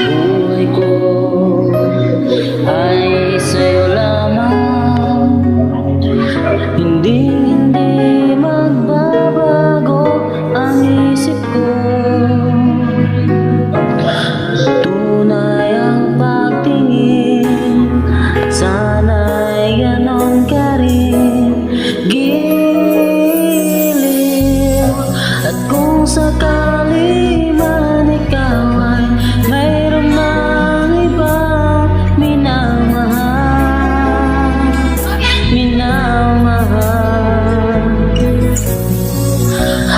Buhay ko ay sa'yo lamang, hindi magbabago ang isip ko. Tunay ang pagtingin, sana'y ganon ka rin, giliw. At kung sakali man ikaw ay mayroon ng ibang minamahal,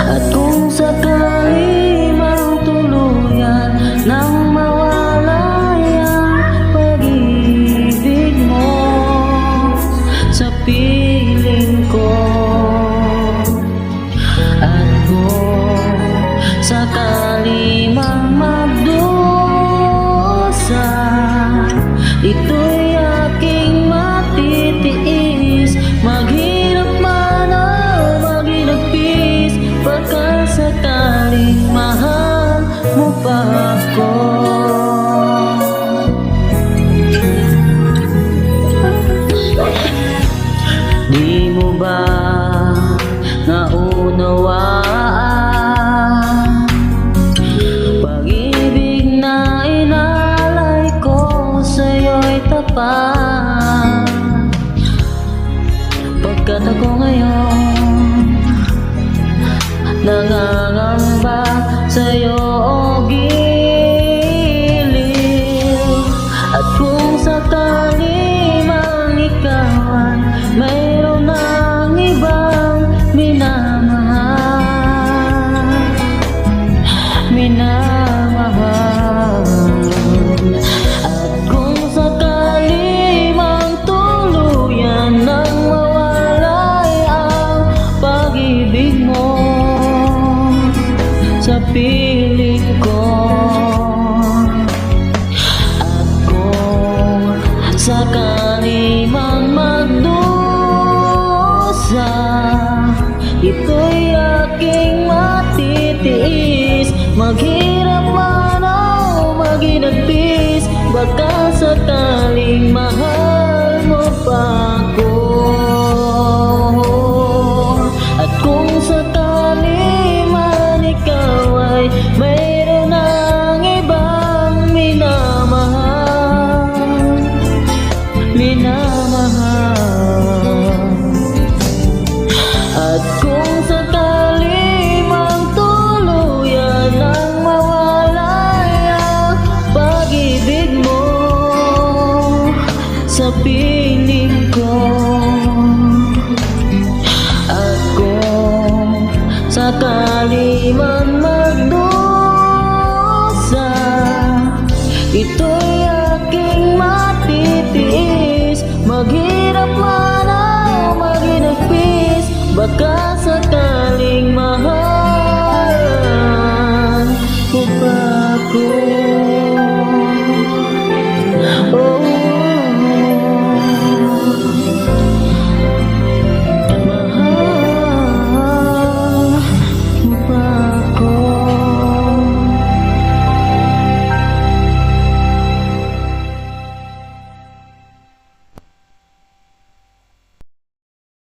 at kung sakali mang tuluyan nang mawala ang pag-ibig mo sa piling ko, at kung sakali mang magdusa, ito'y aking matitiis, maghirap man o maginagpis, baka sakaling mahal mo pa ako. Di mo ba naunawaan pag-ibig na inalay ko sa'yo'y tapat, pagkat ako ngayon nangangamba sa'yo o giliw. At kung sakali man ikaw ay mayroon ng ibang minamahal, at kung sakali mang tuluyan nang mawalay ang pag-ibig mo sa piling ko, at kung sakali mang magdusa, ito'y aking matitiis, maghirap man o maginagpis, baka sakaling mahal mo pa ako. At kung sakali man ikaw ay mayroon ng ibang minamahal, at kung sakali mang tuluyan nang mawalay ang pag-ibig mo sa piling ko, at kung sakali man magdusa, ito'y aking matitiis, maghirap man o maginagpis, baka sakaling mahal